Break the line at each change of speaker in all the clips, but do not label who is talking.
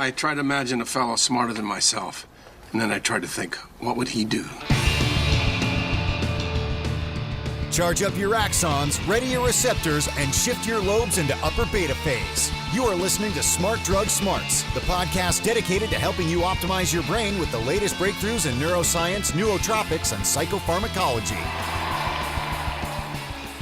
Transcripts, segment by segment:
I try to imagine a fellow smarter than myself, and then I try to think, what would he do?
Charge up your axons, ready your receptors, and shift your lobes into upper beta phase. You are listening to Smart Drug Smarts, the podcast dedicated to helping you optimize your brain with the latest breakthroughs in neuroscience, nootropics, and psychopharmacology.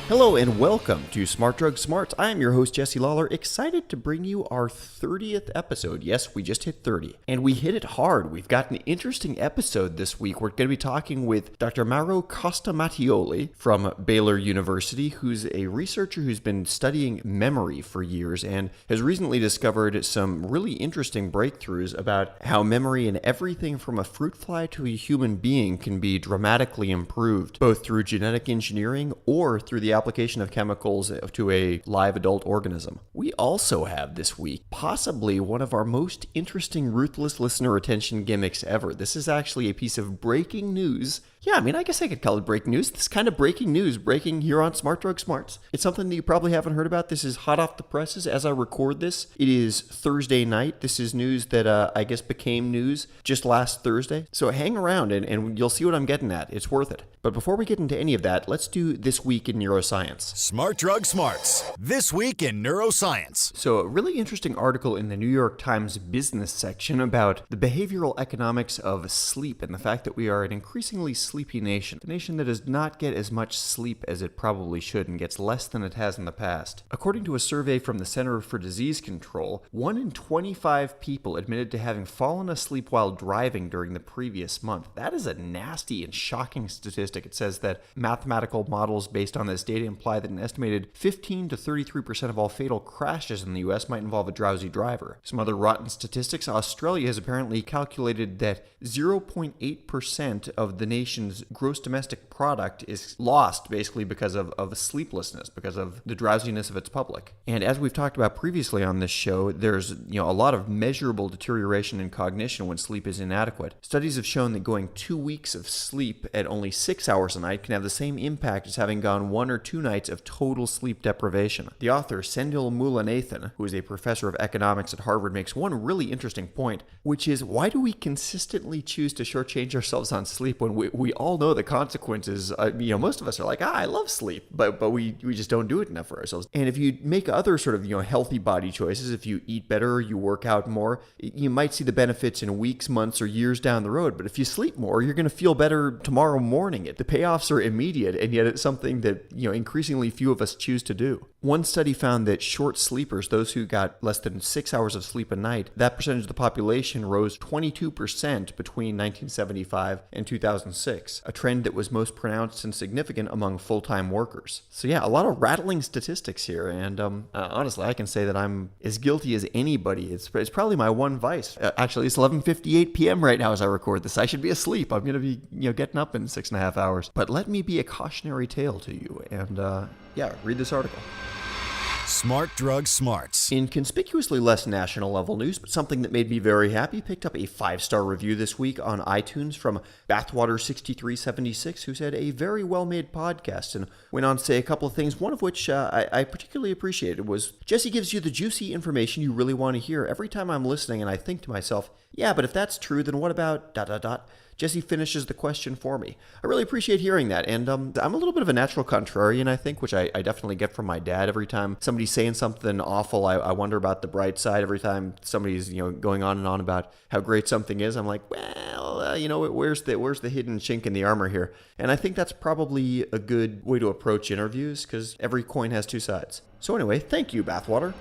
Hello and welcome to Smart Drug Smarts. I am your host, Jesse Lawler, excited to bring you our 30th episode. Yes, we just hit 30, and we hit it hard. We've got an interesting episode this week. We're going to be talking with Dr. Costa Mattioli from Baylor University, who's a researcher who's been studying memory for years and has recently discovered some really interesting breakthroughs about how memory in everything from a fruit fly to a human being can be dramatically improved, both through genetic engineering or through the application of chemicals to a live adult organism. We also have this week possibly one of our most interesting ruthless listener retention gimmicks ever. This is actually a piece of breaking news. Yeah, I guess I could call it breaking news. This kind of breaking news, breaking here on Smart Drug Smarts. It's something that you probably haven't heard about. This is hot off the presses as I record this. It is Thursday night. This is news that I guess became news just last Thursday. So hang around and you'll see what I'm getting at. It's worth it. But before we get into any of that, let's do This Week in Neuroscience.
Smart Drug Smarts. This Week in Neuroscience.
So a really interesting article in the New York Times business section about the behavioral economics of sleep and the fact that we are an increasingly sleepy nation. A nation that does not get as much sleep as it probably should and gets less than it has in the past. According to a survey from the Center for Disease Control, 1 in 25 people admitted to having fallen asleep while driving during the previous month. That is a nasty and shocking statistic. It says that mathematical models based on this data imply that an estimated 15 to 33% of all fatal crashes in the U.S. might involve a drowsy driver. Some other rotten statistics: Australia has apparently calculated that 0.8% of the nation's gross domestic product is lost basically because of sleeplessness, because of the drowsiness of its public. And as we've talked about previously on this show, there's a lot of measurable deterioration in cognition when sleep is inadequate. Studies have shown that going 2 weeks of sleep at only 6 hours a night can have the same impact as having gone 1 or 2 nights of total sleep deprivation. The author, Sendhil Mullainathan, who is a professor of economics at Harvard, makes one really interesting point, which is, why do we consistently choose to shortchange ourselves on sleep when we all know the consequences? Most of us are like, I love sleep, but we just don't do it enough for ourselves. And if you make other sort of healthy body choices, if you eat better, you work out more, you might see the benefits in weeks, months, or years down the road. But if you sleep more, you're going to feel better tomorrow morning. The payoffs are immediate, and yet it's something that increasingly few of us choose to do. One study found that short sleepers, those who got less than 6 hours of sleep a night, that percentage of the population rose 22% between 1975 and 2006, a trend that was most pronounced and significant among full-time workers. So yeah, a lot of rattling statistics here, and honestly, I can say that I'm as guilty as anybody. It's probably my one vice. Actually, it's 11:58 p.m. right now as I record this. I should be asleep. I'm going to be getting up in 6.5 hours. But let me be a cautionary tale to you, and read this article.
Smart Drug Smarts.
In conspicuously less national level news, but something that made me very happy, picked up a 5-star review this week on iTunes from Bathwater6376, who said, a very well-made podcast, and went on to say a couple of things, one of which I particularly appreciated was, Jesse gives you the juicy information you really want to hear. Every time I'm listening and I think to myself, yeah, but if that's true, then what about ... Jesse finishes the question for me. I really appreciate hearing that, and I'm a little bit of a natural contrarian, I think, which I definitely get from my dad. Every time somebody's saying something awful, I wonder about the bright side. Every time somebody's going on and on about how great something is, I'm like, well, where's the hidden chink in the armor here? And I think that's probably a good way to approach interviews, because every coin has two sides. So anyway, thank you, Bathwater.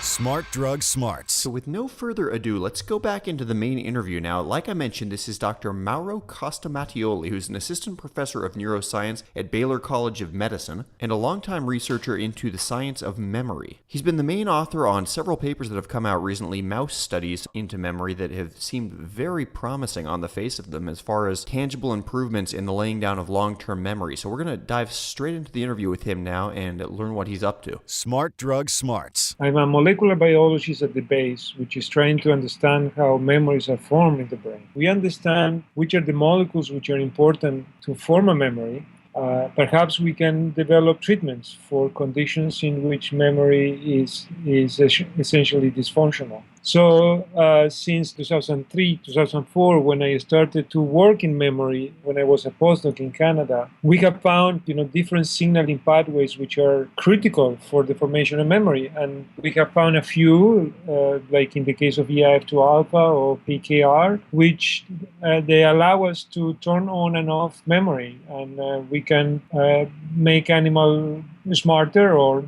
Smart Drug Smarts.
So with no further ado, let's go back into the main interview now. Like I mentioned, this is Dr. Costa Mattioli, who's an assistant professor of neuroscience at Baylor College of Medicine and a longtime researcher into the science of memory. He's been the main author on several papers that have come out recently, mouse studies into memory that have seemed very promising on the face of them as far as tangible improvements in the laying down of long-term memory. So we're going to dive straight into the interview with him now and learn what he's up to.
Smart Drug Smarts.
I'm a molecular biologist at the base, which is trying to understand how memories are formed in the brain. We understand which are the molecules which are important to form a memory. Perhaps we can develop treatments for conditions in which memory is essentially dysfunctional. So since 2003, 2004, when I started to work in memory, when I was a postdoc in Canada, we have found different signaling pathways which are critical for the formation of memory. And we have found a few, like in the case of EIF2 alpha or PKR, which they allow us to turn on and off memory. And we can make animal smarter, or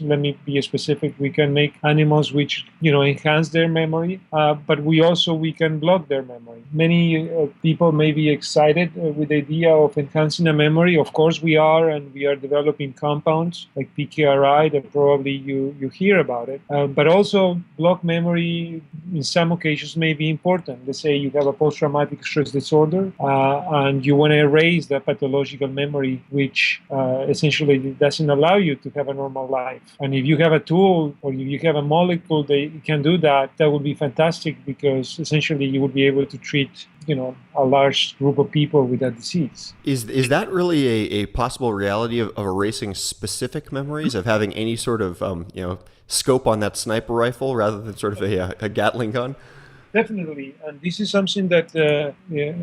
let me be specific, we can make animals which enhance their memory, but we can block their memory. Many people may be excited with the idea of enhancing a memory. Of course we are, and we are developing compounds like PKRI that probably you hear about it, but also block memory in some occasions may be important. Let's say you have a post-traumatic stress disorder and you want to erase the pathological memory which essentially doesn't allow you to have a normal life. And if you have a tool or if you have a molecule that can do that, that would be fantastic, because essentially you would be able to treat a large group of people with that disease.
Is that really a possible reality of erasing specific memories, of having any sort of scope on that sniper rifle rather than sort of a Gatling gun?
Definitely, and this is something that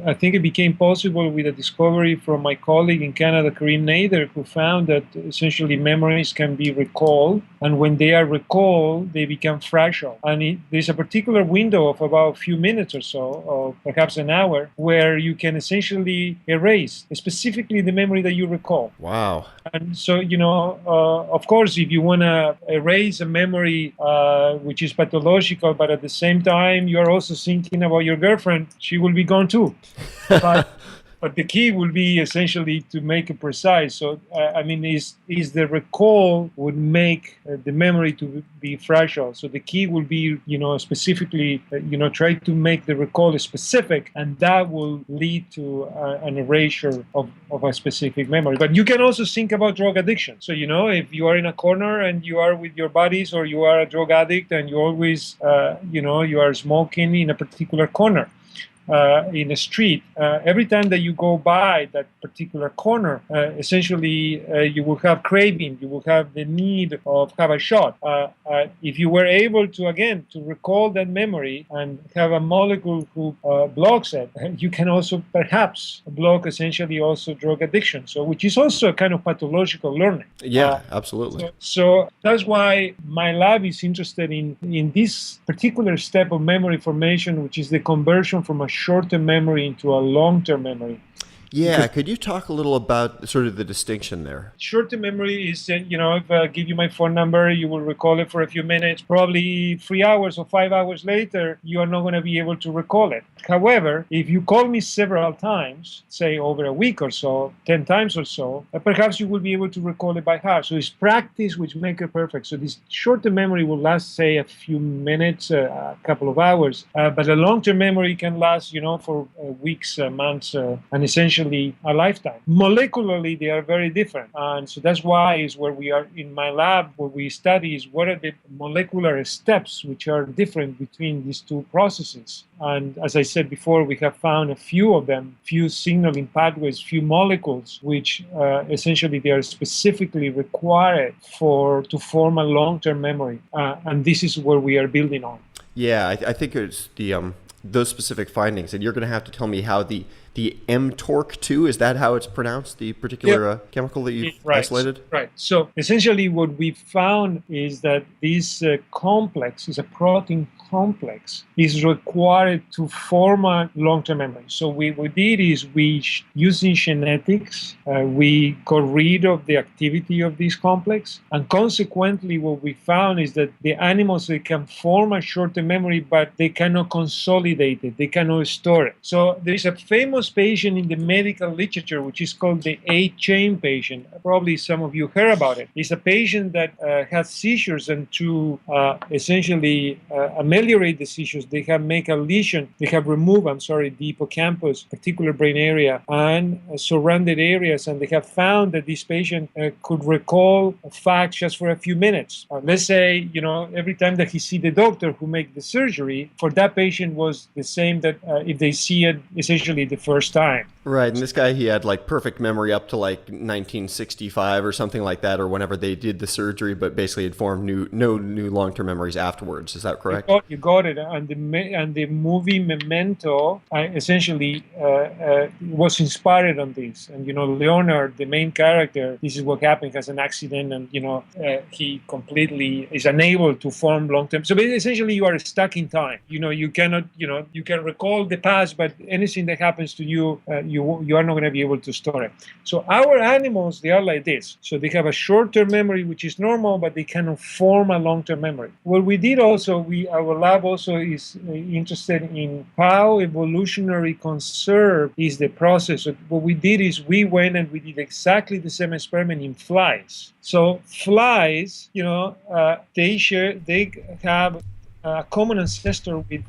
I think it became possible with a discovery from my colleague in Canada, Karim Nader, who found that essentially memories can be recalled, and when they are recalled, they become fragile. And there's a particular window of about a few minutes or so, or perhaps an hour, where you can essentially erase specifically the memory that you recall.
Wow.
And so, of course, if you want to erase a memory which is pathological, but at the same time you're also thinking about your girlfriend, she will be gone too. But the key will be essentially to make it precise. So, is the recall would make the memory to be fragile. So the key will be, specifically, try to make the recall specific, and that will lead to an erasure of a specific memory. But you can also think about drug addiction. So, if you are in a corner and you are with your buddies, or you are a drug addict and you always, you are smoking in a particular corner. In a street, every time that you go by that particular corner, essentially you will have craving, you will have the need of have a shot. If you were able to recall that memory and have a molecule who blocks it, you can also perhaps block essentially also drug addiction. So, which is also a kind of pathological learning.
Yeah, absolutely.
So that's why my lab is interested in this particular step of memory formation, which is the conversion from a short-term memory into a long-term memory.
Yeah, could you talk a little about sort of the distinction there?
Short-term memory is, if I give you my phone number, you will recall it for a few minutes. Probably 3 hours or 5 hours later, you are not going to be able to recall it. However, if you call me several times, say over a week or so, 10 times or so, perhaps you will be able to recall it by heart. So it's practice which makes it perfect. So this short-term memory will last, say, a few minutes, a couple of hours. But the long-term memory can last, for weeks, months, and essentially a lifetime. Molecularly, they are very different. And so that's why is where we are in my lab, where we study is what are the molecular steps which are different between these two processes. And as I said before, we have found a few of them, few signaling pathways, few molecules, which essentially they are specifically required to form a long-term memory. And this is where we are building on.
Yeah, I think it's those specific findings, and you're going to have to tell me how the mTORC2, is that how it's pronounced, the particular chemical that you've isolated?
Right. So essentially what we found is that this complex is a protein complex is required to form a long-term memory. So what we did is using genetics, we got rid of the activity of this complex. And consequently, what we found is that the animals, they can form a short-term memory, but they cannot consolidate it. They cannot store it. So there is a famous patient in the medical literature, which is called the 8-chain patient. Probably some of you heard about it. It's a patient that has seizures, and to essentially ameliorate the seizures, they have make a lesion. They have removed, the hippocampus, particular brain area, and surrounded areas, and they have found that this patient could recall facts just for a few minutes. Let's say, every time that he see the doctor who make the surgery, for that patient was the same that if they see it essentially the first time.
Right, and this guy, he had like perfect memory up to like 1965 or something like that, or whenever they did the surgery, but basically had formed no new long-term memories afterwards. Is that correct?
You got it. And the movie Memento essentially was inspired on this. And Leonard, the main character, this is what happened, has an accident, and he completely is unable to form long-term. So essentially, you are stuck in time. You cannot. You can recall the past, but anything that happens to you, you are not going to be able to store it. So our animals, they are like this. So they have a short-term memory, which is normal, but they cannot form a long-term memory. What we did also, our lab also is interested in how evolutionary conserve is the process. So what we did is we went and we did exactly the same experiment in flies. So flies, they have a common ancestor with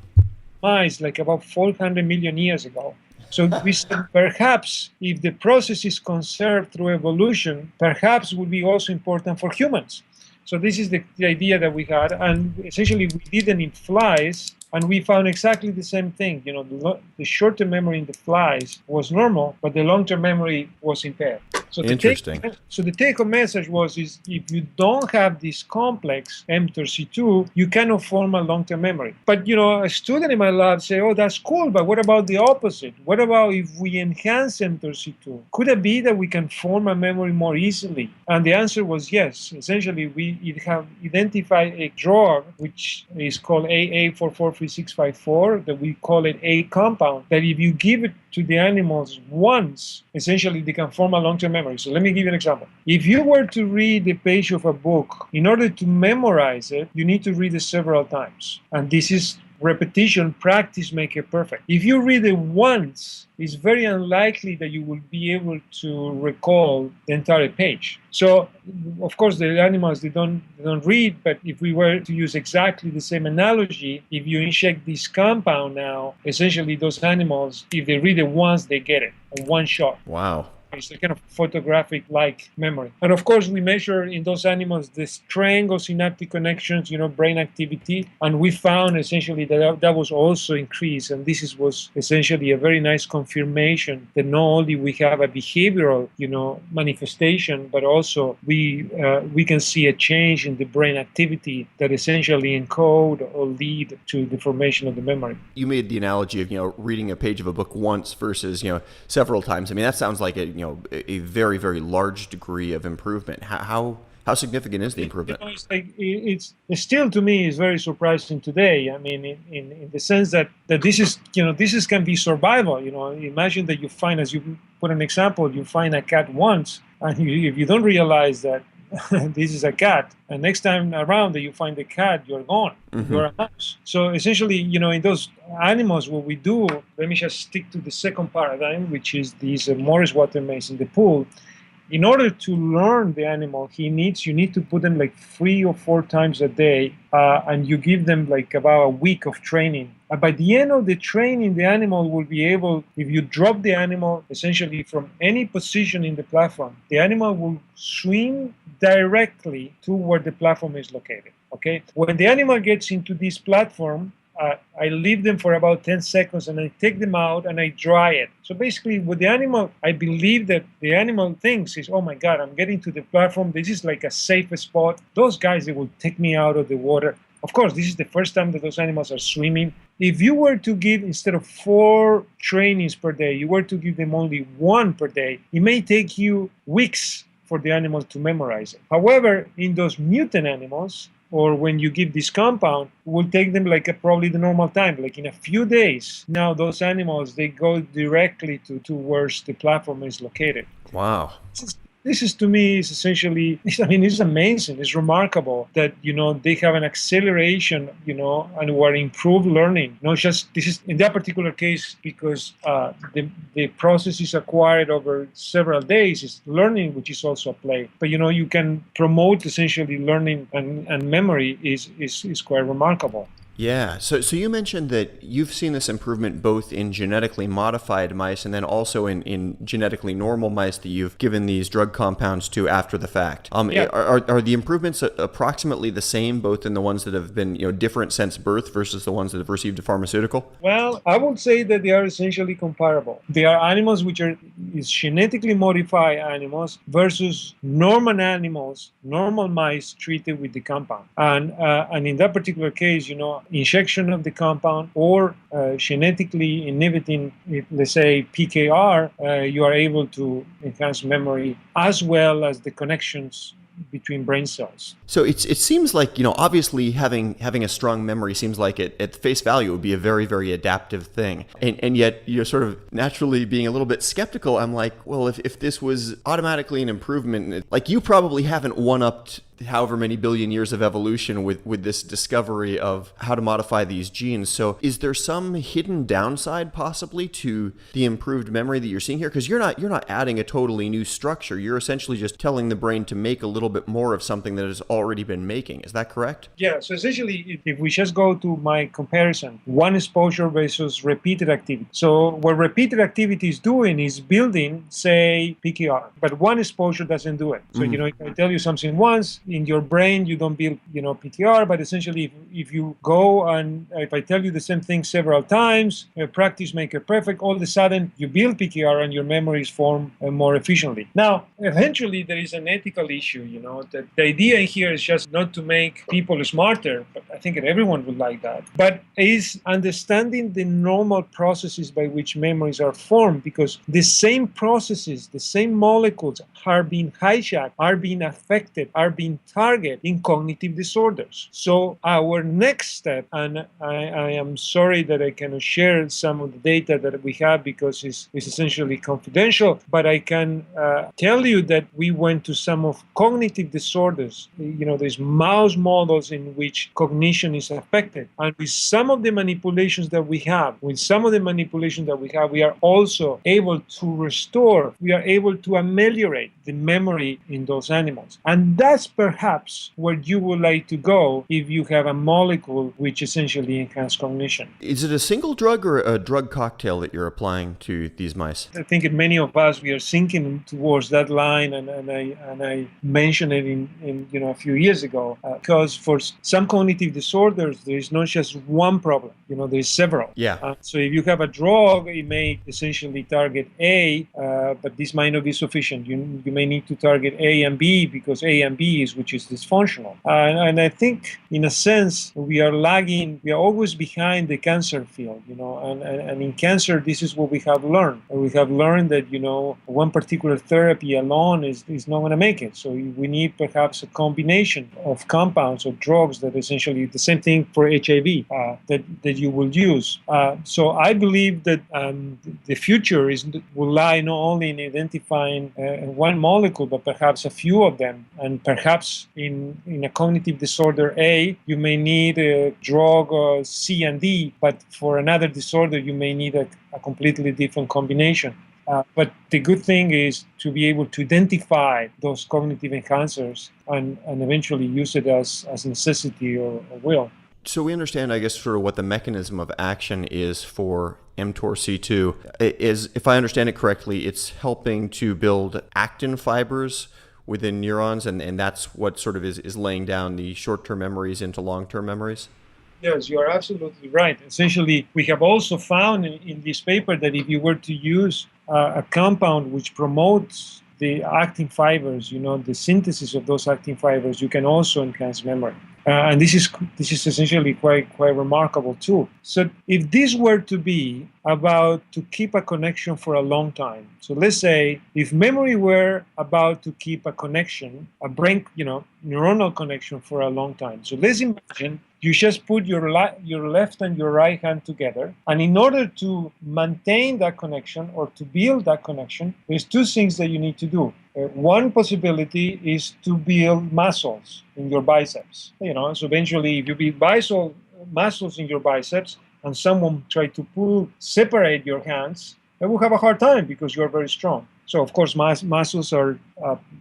mice like about 400 million years ago. So we said perhaps if the process is conserved through evolution, perhaps would be also important for humans. So this is the idea that we had, and essentially we did it in flies, and we found exactly the same thing. The short-term memory in the flies was normal, but the long-term memory was impaired. So
Interesting.
The take-home message is if you don't have this complex mTORC2, you cannot form a long-term memory. But a student in my lab say, "Oh, that's cool, but what about the opposite? What about if we enhance mTORC2? Could it be that we can form a memory more easily?" And the answer was yes. Essentially, we have identified a drug which is called AA443654, that we call it A compound, that if you give it to the animals once, essentially they can form a long-term memory. So let me give you an example. If you were to read the page of a book, in order to memorize it, you need to read it several times. And this is repetition, practice make it perfect. If you read it once, it's very unlikely that you will be able to recall the entire page. So, of course, the animals, they don't read, but if we were to use exactly the same analogy, if you inject this compound now, essentially those animals, if they read it once, they get it in one shot.
Wow.
It's a kind of photographic-like memory. And of course, we measure in those animals the strength of synaptic connections, brain activity, and we found essentially that was also increased. And this was essentially a very nice confirmation that not only we have a behavioral, manifestation, but also we can see a change in the brain activity that essentially encode or lead to the formation of the memory.
You made the analogy of reading a page of a book once versus several times. I mean, that sounds like a very, very large degree of improvement. How significant is the improvement?
It's still, to me, is very surprising today. I mean, in the sense that this is can be survival. Imagine that you find, as you put an example, you find a cat once, and if you don't realize that this is a cat, and next time around that you find the cat, you're gone. Mm-hmm. You're a mouse. So essentially, in those animals, what we do, let me just stick to the second paradigm, which is these Morris water maze in the pool. In order to learn the animal, you need to put them like 3 or 4 times a day, and you give them like about a week of training. And by the end of the training, the animal will be able, if you drop the animal essentially from any position in the platform, the animal will swim directly to where the platform is located. Okay? When the animal gets into this platform, I leave them for about 10 seconds and I take them out and I dry it. So basically with the animal, I believe that the animal thinks is, oh my God, I'm getting to the platform. This is like a safe spot. Those guys, they will take me out of the water. Of course, this is the first time that those animals are swimming. If you were to give, instead of 4 trainings per day, you were to give them only 1 per day, it may take you weeks for the animal to memorize it. However, in those mutant animals, or when you give this compound, it will take them like probably the normal time, like in a few days. Now those animals, they go directly to where the platform is located.
Wow.
This is, to me, is essentially, it's amazing. It's remarkable that, they have an acceleration, and we're improved learning. This is in that particular case because the process is acquired over several days. It's learning, which is also a play. But, you can promote essentially learning and memory is quite remarkable.
Yeah. So you mentioned that you've seen this improvement both in genetically modified mice and then also in genetically normal mice that you've given these drug compounds to after the fact.
Yeah.
Are the improvements approximately the same, both in the ones that have been different since birth versus the ones that have received a pharmaceutical?
Well, I would say that they are essentially comparable. They are animals which are genetically modified animals versus normal animals, normal mice treated with the compound. And in that particular case, injection of the compound or genetically inhibiting, let's say, PKR, you are able to enhance memory as well as the connections between brain cells.
So it seems like, obviously having a strong memory seems like at face value would be a very, very adaptive thing. And yet you're sort of naturally being a little bit skeptical. I'm like, well, if this was automatically an improvement, like you probably haven't one-upped however many billion years of evolution with this discovery of how to modify these genes. So is there some hidden downside possibly to the improved memory that you're seeing here? Because you're not adding a totally new structure. You're essentially just telling the brain to make a little bit more of something that has already been making. Is that correct?
Yeah. So essentially, if we just go to my comparison, one exposure versus repeated activity. So what repeated activity is doing is building, say, PKR, but one exposure doesn't do it. So, if I tell you something once, in your brain, you don't build, PKR, but essentially if you go and if I tell you the same thing several times, practice make it perfect, all of a sudden you build PKR and your memories form more efficiently. Now, eventually there is an ethical issue, that the idea here is just not to make people smarter, but I think that everyone would like that, but is understanding the normal processes by which memories are formed, because the same processes, the same molecules are being hijacked, are being affected, are being target in cognitive disorders. So our next step, and I am sorry that I cannot share some of the data that we have because it's essentially confidential, but I can tell you that we went to some of cognitive disorders. There's mouse models in which cognition is affected. And with some of the manipulations that we have, we are also able to restore, we are able to ameliorate the memory in those animals. And that's perhaps where you would like to go if you have a molecule which essentially enhances cognition.
Is it a single drug or a drug cocktail that you're applying to these mice?
I think in many of us, we are sinking towards that line, and I mentioned it in a few years ago, because for some cognitive disorders, there is not just one problem, there's several.
Yeah.
So if you have a drug, it may essentially target A, but this might not be sufficient. You may need to target A and B because A and B is which is dysfunctional. And I think, in a sense, we are lagging. We are always behind the cancer field, and in cancer, this is what we have learned. We have learned that, one particular therapy alone is not going to make it. So we need perhaps a combination of compounds or drugs that essentially the same thing for HIV that you will use. So I believe that the future will lie not only in identifying one molecule, but perhaps a few of them. And perhaps in a cognitive disorder A, you may need a drug C and D, but for another disorder, you may need a completely different combination. But the good thing is to be able to identify those cognitive enhancers and eventually use it as necessity or will.
So we understand, I guess, sort of what the mechanism of action is for mTORC2. If I understand it correctly, it's helping to build actin fibers within neurons, and that's what sort of is laying down the short-term memories into long-term memories?
Yes, you are absolutely right. Essentially, we have also found in this paper that if you were to use a compound which promotes the actin fibers, the synthesis of those actin fibers, you can also enhance memory. And this is essentially quite remarkable too. So if this were to be about to keep a connection for a long time, so let's say if memory were about to keep a connection, a brain, neuronal connection for a long time. So let's imagine you just put your left and your right hand together, and in order to maintain that connection or to build that connection, there's two things that you need to do. One possibility is to build muscles in your biceps. So eventually, if you build muscles in your biceps, and someone try to separate your hands, they will have a hard time because you are very strong. So of course, muscles are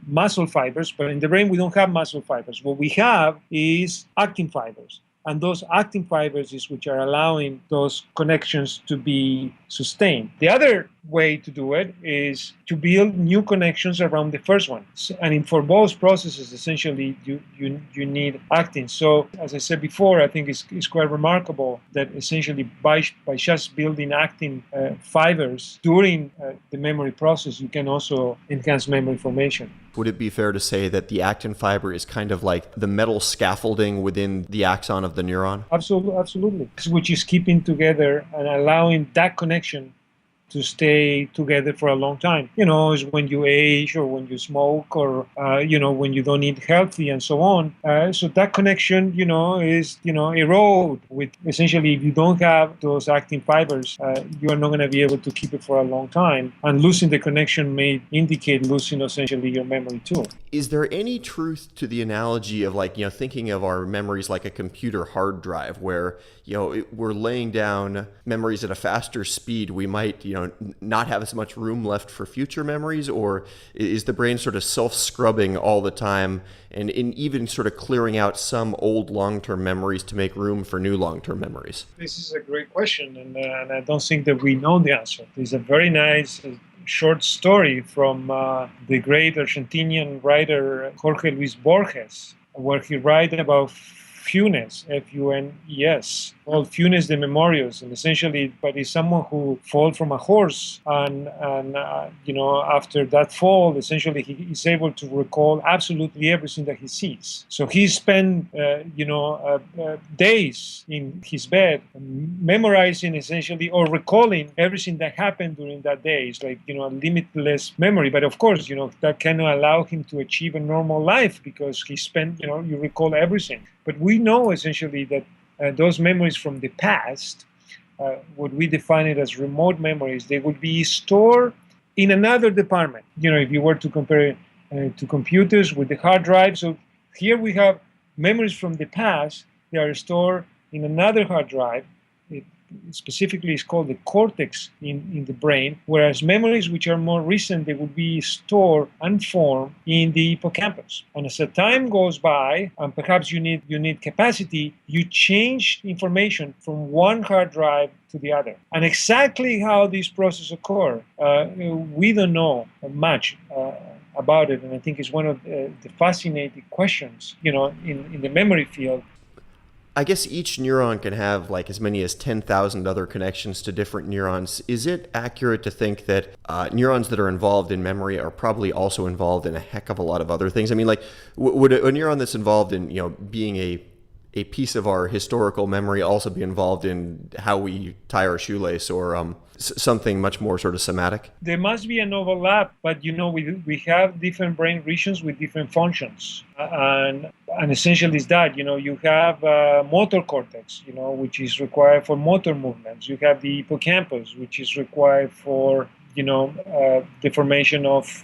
muscle fibers, but in the brain we don't have muscle fibers. What we have is actin fibers. And those actin fibers is which are allowing those connections to be sustained. The other way to do it is to build new connections around the first one. And for both processes, essentially, you need actin. So, as I said before, I think it's quite remarkable that essentially by just building actin fibers during the memory process, you can also enhance memory formation.
Would it be fair to say that the actin fiber is kind of like the metal scaffolding within the axon of the neuron?
Absolutely. Which is keeping together and allowing that connection to stay together for a long time. Is when you age or when you smoke or, when you don't eat healthy and so on. So that connection, is, erode with essentially if you don't have those actin fibers, you are not going to be able to keep it for a long time. And losing the connection may indicate losing essentially your memory too.
Is there any truth to the analogy of thinking of our memories like a computer hard drive where, we're laying down memories at a faster speed, we might, not have as much room left for future memories? Or is the brain sort of self-scrubbing all the time and even sort of clearing out some old long-term memories to make room for new long-term memories?
This is a great question, and I don't think that we know the answer. There's a very nice short story from the great Argentinian writer Jorge Luis Borges, where he writes about Funes, F-U-N-E-S, called Funes de Memorios, and essentially, but he's someone who falls from a horse, and after that fall, essentially, he is able to recall absolutely everything that he sees. So he spent, days in his bed memorizing essentially or recalling everything that happened during that day. It's like, a limitless memory. But of course, that cannot allow him to achieve a normal life because he spent, you recall everything. But we know essentially that those memories from the past, what we define it as remote memories, they would be stored in another department. If you were to compare it to computers with the hard drive. So here we have memories from the past. They are stored in another hard drive. It specifically is called the cortex in the brain, whereas memories which are more recent, they will be stored and formed in the hippocampus. And as the time goes by, and perhaps you need capacity, you change information from one hard drive to the other. And exactly how this process occurs, we don't know much about it. And I think it's one of the fascinating questions, in the memory field.
I guess each neuron can have as many as 10,000 other connections to different neurons. Is it accurate to think that neurons that are involved in memory are probably also involved in a heck of a lot of other things? I mean, would a neuron that's involved in, being a piece of our historical memory also be involved in how we tie our shoelace or something much more sort of somatic?
There must be an overlap, but we have different brain regions with different functions, and essentially is that you have motor cortex, which is required for motor movements. You have the hippocampus, which is required for the formation of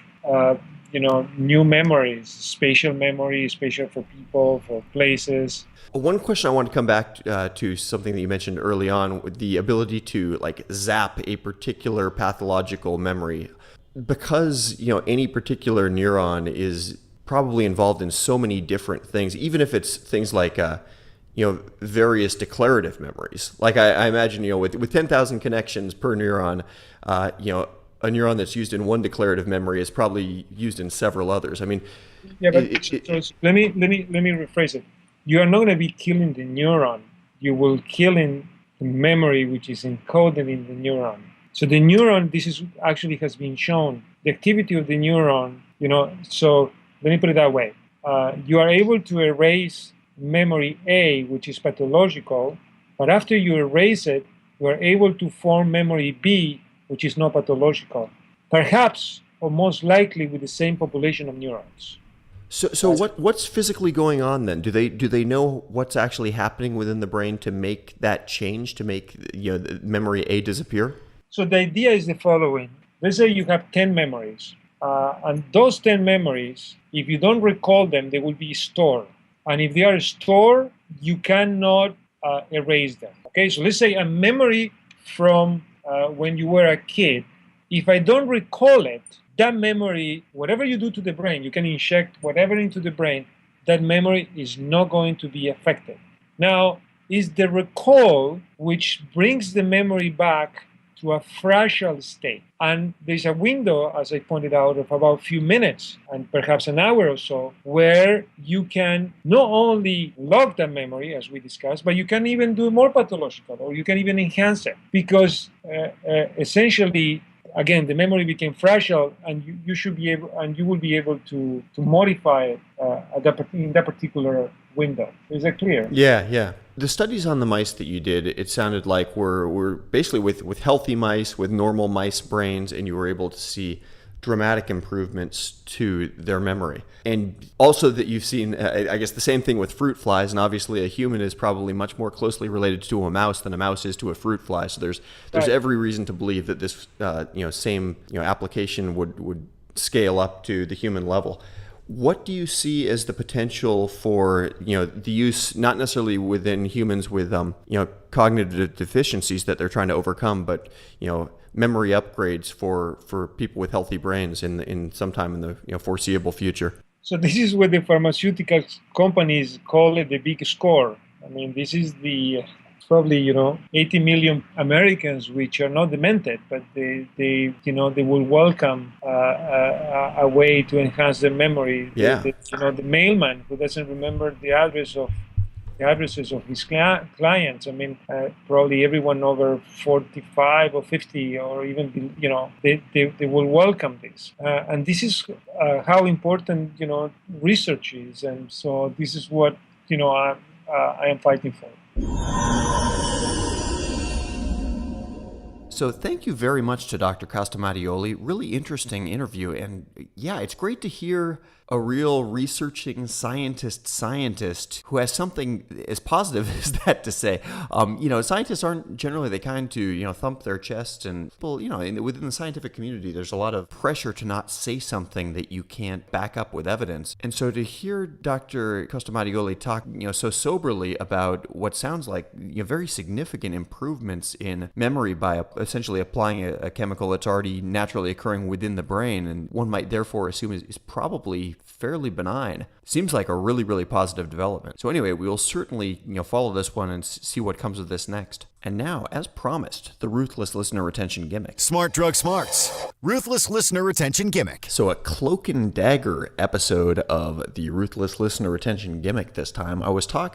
new memories, spatial memory, spatial for people, for places.
One question I want to come back to something that you mentioned early on, with the ability to zap a particular pathological memory. Because, any particular neuron is probably involved in so many different things, even if it's things like, various declarative memories. I imagine, with 10,000 connections per neuron, a neuron that's used in one declarative memory is probably used in several others. I mean,
yeah, but let me rephrase it. You are not going to be killing the neuron. You will killing the memory which is encoded in the neuron. So the neuron, has been shown. The activity of the neuron, so let me put it that way. You are able to erase memory A, which is pathological, but after you erase it, you are able to form memory B, which is not pathological. Perhaps, or most likely, with the same population of neurons.
So what's physically going on then? Do they know what's actually happening within the brain to make that change, to make the memory A disappear?
So the idea is the following. Let's say you have 10 memories. And those 10 memories, if you don't recall them, they will be stored. And if they are stored, you cannot erase them. Okay, so let's say a memory from when you were a kid, if I don't recall it, that memory, whatever you do to the brain, you can inject whatever into the brain, that memory is not going to be affected. Now, is the recall, which brings the memory back to a fragile state. And there's a window, as I pointed out, of about a few minutes and perhaps an hour or so, where you can not only log that memory, as we discussed, but you can even do more pathological, or you can even enhance it, because essentially, again, the memory became fragile, and you should be able, and you will be able to modify it in that particular window. Is that clear?
Yeah. The studies on the mice that you did, it sounded like were basically with healthy mice, with normal mice brains, and you were able to see dramatic improvements to their memory. And also that you've seen, I guess, the same thing with fruit flies, and obviously a human is probably much more closely related to a mouse than a mouse is to a fruit fly. So there's
Right.
every reason to believe that this same application would scale up to the human level. What do you see as the potential for the use, not necessarily within humans with cognitive deficiencies that they're trying to overcome, but memory upgrades for people with healthy brains in sometime in the foreseeable future?
So this is what the pharmaceutical companies call it the big score. I mean, this is the probably 80 million Americans which are not demented, but they will welcome a way to enhance their memory.
Yeah.
The mailman who doesn't remember the addresses of his clients. I mean, probably everyone over 45 or 50 or even, they will welcome this. And this is how important, research is. And so this is what, I am fighting for.
So thank you very much to Dr. Costa Mattioli. Really interesting interview. And yeah, it's great to hear a real researching scientist who has something as positive as that to say. Scientists aren't generally the kind to, thump their chest, and people, within the scientific community, there's a lot of pressure to not say something that you can't back up with evidence. And so to hear Dr. Costa Mattioli talk, so soberly about what sounds like very significant improvements in memory by essentially applying a chemical that's already naturally occurring within the brain, and one might therefore assume is probably fairly benign, seems like a really, really positive development. So anyway, we will certainly follow this one and see what comes of this next. And now, as promised, the Ruthless Listener Retention Gimmick.
Smart Drug Smarts. Ruthless Listener Retention Gimmick.
So a cloak and dagger episode of the Ruthless Listener Retention Gimmick this time. I was on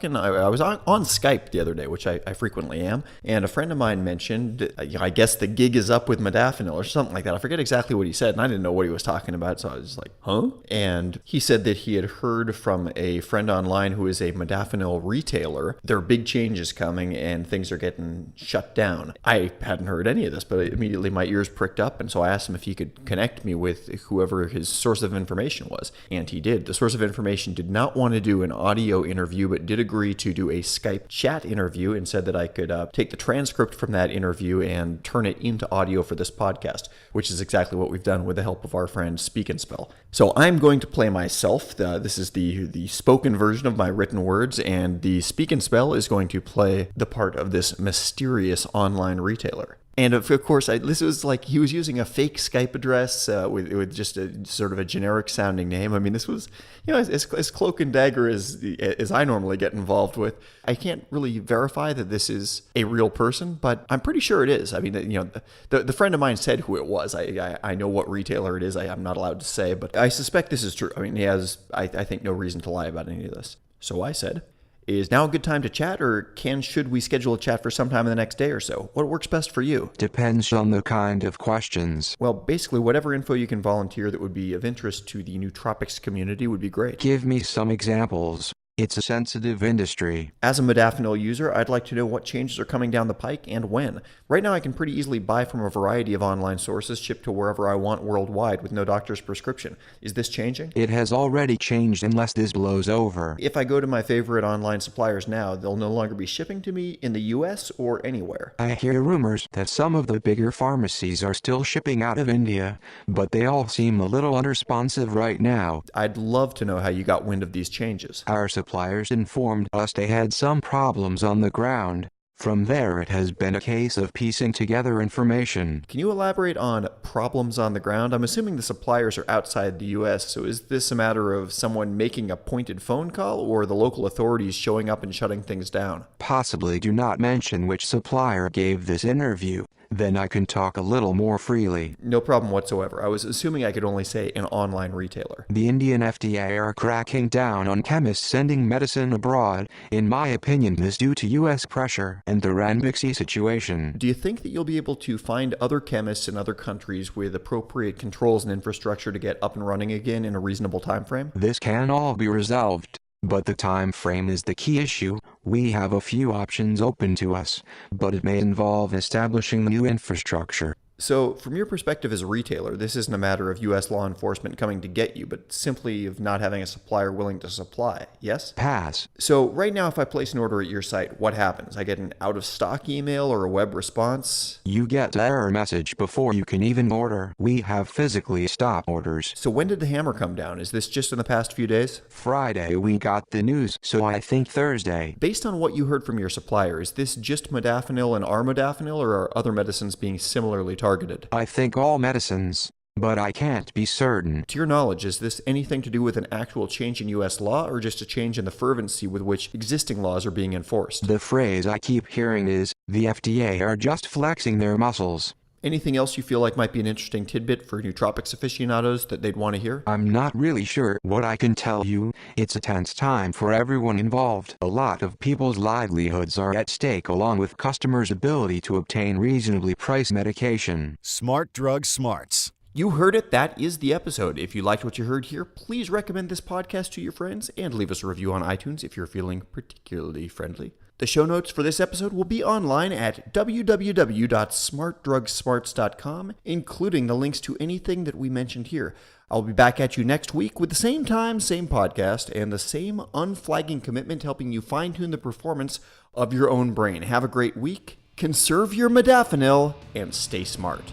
Skype the other day, which I frequently am, and a friend of mine mentioned, I guess the gig is up with Modafinil or something like that. I forget exactly what he said, and I didn't know what he was talking about, so I was like, huh? And he said that he had heard from a friend online who is a Modafinil retailer. There are big changes coming, and things are getting shut down. I hadn't heard any of this, but immediately my ears pricked up, and so I asked him if he could connect me with whoever his source of information was, and he did. The source of information did not want to do an audio interview, but did agree to do a Skype chat interview and said that I could take the transcript from that interview and turn it into audio for this podcast, which is exactly what we've done with the help of our friend Speak and Spell. So I'm going to play myself. This is the spoken version of my written words, and the Speak and Spell is going to play the part of this mysterious online retailer. And of course, this was like he was using a fake Skype address with just a sort of a generic sounding name. I mean, this was, as cloak and dagger as I normally get involved with. I can't really verify that this is a real person, but I'm pretty sure it is. I mean, the friend of mine said who it was. I know what retailer it is. I'm not allowed to say, but I suspect this is true. I mean, he has, I think, no reason to lie about any of this. So I said, is now a good time to chat, or should we schedule a chat for sometime in the next day or so? What works best for you?
Depends on the kind of questions.
Well, basically, whatever info you can volunteer that would be of interest to the nootropics community would be great.
Give me some examples. It's a sensitive industry.
As a Modafinil user, I'd like to know what changes are coming down the pike and when. Right now, I can pretty easily buy from a variety of online sources shipped to wherever I want worldwide with no doctor's prescription. Is this changing?
It has already changed unless this blows over.
If I go to my favorite online suppliers now, they'll no longer be shipping to me in the US or anywhere.
I hear rumors that some of the bigger pharmacies are still shipping out of India, but they all seem a little unresponsive right now.
I'd love to know how you got wind of these changes.
Our suppliers informed us they had some problems on the ground. From there it has been a case of piecing together information.
Can you elaborate on problems on the ground? I'm assuming the suppliers are outside the US, so is this a matter of someone making a pointed phone call or the local authorities showing up and shutting things down?
Possibly do not mention which supplier gave this interview, then I can talk a little more freely.
No problem whatsoever. I was assuming I could only say an online retailer.
The Indian FDA are cracking down on chemists sending medicine abroad. In my opinion, this is due to US pressure and the Ranbixy situation.
Do you think that you'll be able to find other chemists in other countries with appropriate controls and infrastructure to get up and running again in a reasonable time frame?
This can all be resolved, but the time frame is the key issue. We have a few options open to us, but it may involve establishing new infrastructure.
So, from your perspective as a retailer, this isn't a matter of U.S. law enforcement coming to get you, but simply of not having a supplier willing to supply, yes?
Pass.
So, right now, if I place an order at your site, what happens? I get an out-of-stock email or a web response?
You get the error message before you can even order. We have physically stopped orders.
So when did the hammer come down? Is this just in the past few days?
Friday we got the news, so I think Thursday.
Based on what you heard from your supplier, is this just modafinil and armodafinil, or are other medicines being similarly targeted?
I think all medicines, but I can't be certain.
To your knowledge, is this anything to do with an actual change in U.S. law, or just a change in the fervency with which existing laws are being enforced?
The phrase I keep hearing is, the FDA are just flexing their muscles.
Anything else you feel like might be an interesting tidbit for nootropics aficionados that they'd want to hear?
I'm not really sure what I can tell you. It's a tense time for everyone involved. A lot of people's livelihoods are at stake, along with customers' ability to obtain reasonably priced medication.
Smart Drug Smarts.
You heard it. That is the episode. If you liked what you heard here, please recommend this podcast to your friends and leave us a review on iTunes if you're feeling particularly friendly. The show notes for this episode will be online at www.smartdrugsmarts.com, including the links to anything that we mentioned here. I'll be back at you next week with the same time, same podcast, and the same unflagging commitment helping you fine-tune the performance of your own brain. Have a great week, conserve your modafinil, and stay smart.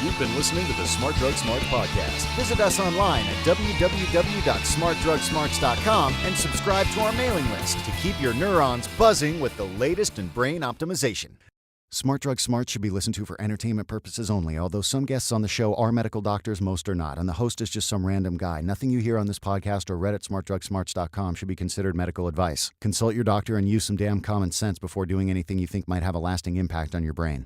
You've been listening to the Smart Drug Smart podcast. Visit us online at www.smartdrugsmarts.com and subscribe to our mailing list to keep your neurons buzzing with the latest in brain optimization. Smart Drug Smart should be listened to for entertainment purposes only, although some guests on the show are medical doctors, most are not, and the host is just some random guy. Nothing you hear on this podcast or read at smartdrugsmarts.com should be considered medical advice. Consult your doctor and use some damn common sense before doing anything you think might have a lasting impact on your brain.